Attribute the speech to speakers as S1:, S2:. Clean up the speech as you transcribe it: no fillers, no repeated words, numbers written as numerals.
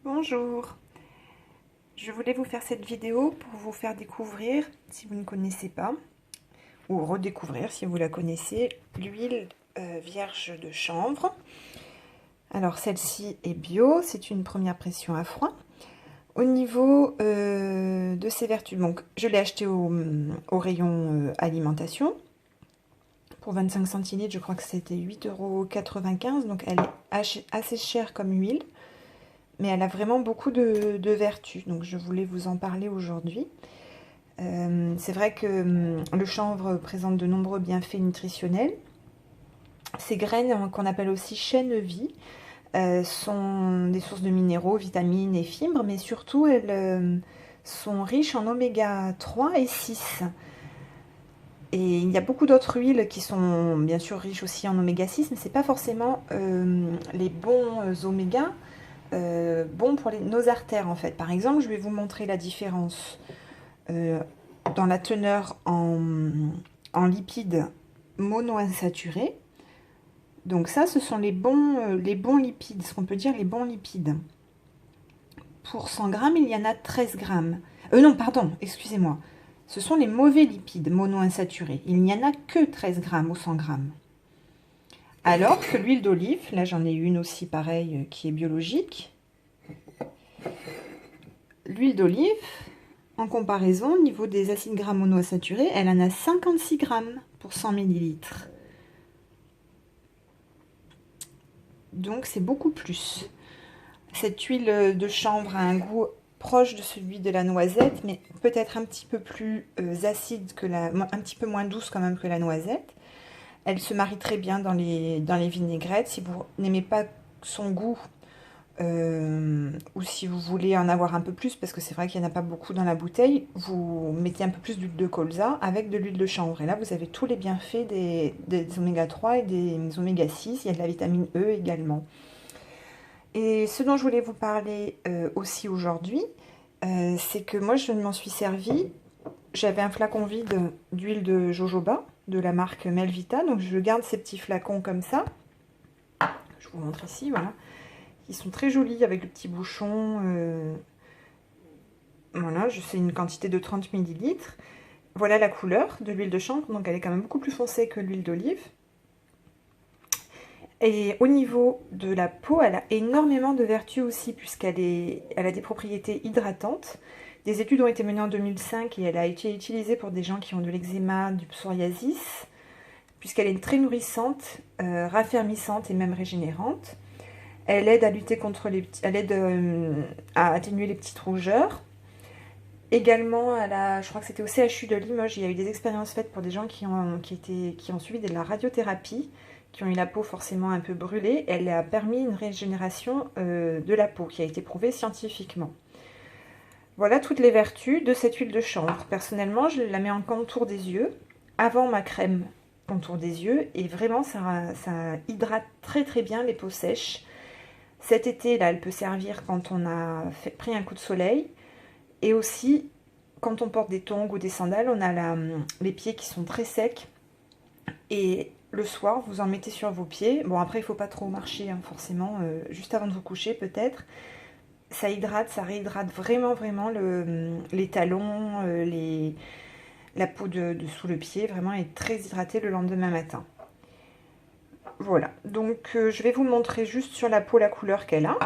S1: Bonjour, je voulais vous faire cette vidéo pour vous faire découvrir, si vous ne connaissez pas, ou redécouvrir si vous la connaissez, l'huile vierge de chanvre. Alors celle-ci est bio, c'est une première pression à froid. Au niveau de ses vertus, donc je l'ai acheté au rayon alimentation. Pour 25 centilitres, je crois que c'était 8,95 €, donc elle est assez chère comme huile. Mais elle a vraiment beaucoup de vertus, donc je voulais vous en parler aujourd'hui. C'est vrai que le chanvre présente de nombreux bienfaits nutritionnels. Ces graines, qu'on appelle aussi chène-vie, sont des sources de minéraux, vitamines et fibres, mais surtout elles sont riches en oméga 3 et 6. Et il y a beaucoup d'autres huiles qui sont bien sûr riches aussi en oméga 6, mais ce n'est pas forcément les bons oméga. Bon pour nos artères en fait. Par exemple, je vais vous montrer la différence dans la teneur en lipides monoinsaturés. Donc ça, ce sont les bons lipides, ce qu'on peut dire les bons lipides. Pour 100 grammes, il y en a 13 grammes. Non, pardon, excusez-moi. Ce sont les mauvais lipides monoinsaturés. Il n'y en a que 13 grammes au 100 grammes. Alors que l'huile d'olive, là j'en ai une aussi pareille qui est biologique. L'huile d'olive, en comparaison, au niveau des acides gras monoinsaturés, elle en a 56 grammes pour 100 millilitres. Donc c'est beaucoup plus. Cette huile de chanvre a un goût proche de celui de la noisette, mais peut-être un petit peu plus acide que un petit peu moins douce quand même que la noisette. Elle se marie très bien dans les vinaigrettes. Si vous n'aimez pas son goût, ou si vous voulez en avoir un peu plus, parce que c'est vrai qu'il n'y en a pas beaucoup dans la bouteille, vous mettez un peu plus d'huile de colza avec de l'huile de chanvre. Et là, vous avez tous les bienfaits des oméga 3 et des oméga 6. Il y a de la vitamine E également. Et ce dont je voulais vous parler aussi aujourd'hui, c'est que moi, je m'en suis servi. J'avais un flacon vide d'huile de jojoba de la marque Melvita. Donc, je garde ces petits flacons comme ça. Je vous montre ici, voilà. Ils sont très jolis avec le petit bouchon. Voilà, je fais une quantité de 30 millilitres. Voilà la couleur de l'huile de chanvre, donc elle est quand même beaucoup plus foncée que l'huile d'olive. Et au niveau de la peau, elle a énormément de vertus aussi, elle a des propriétés hydratantes. Des études ont été menées en 2005 et elle a été utilisée pour des gens qui ont de l'eczéma, du psoriasis, puisqu'elle est très nourrissante, raffermissante et même régénérante. Elle aide à lutter contre elle aide à atténuer les petites rougeurs. Également, je crois que c'était au CHU de Limoges, il y a eu des expériences faites pour des gens qui ont suivi de la radiothérapie, qui ont eu la peau forcément un peu brûlée. Elle a permis une régénération de la peau, qui a été prouvée scientifiquement. Voilà toutes les vertus de cette huile de chanvre. Personnellement, je la mets en contour des yeux, avant ma crème contour des yeux, et vraiment, ça hydrate très très bien les peaux sèches. Cet été, là, elle peut servir quand on a pris un coup de soleil. Et aussi, quand on porte des tongs ou des sandales, on a les pieds qui sont très secs. Et le soir, vous en mettez sur vos pieds. Bon, après, il ne faut pas trop marcher, hein, forcément. Juste avant de vous coucher, peut-être. Ça hydrate, ça réhydrate vraiment, vraiment les talons, la peau de sous le pied. Vraiment, est très hydratée le lendemain matin. Voilà. Donc, je vais vous montrer juste sur la peau la couleur qu'elle a.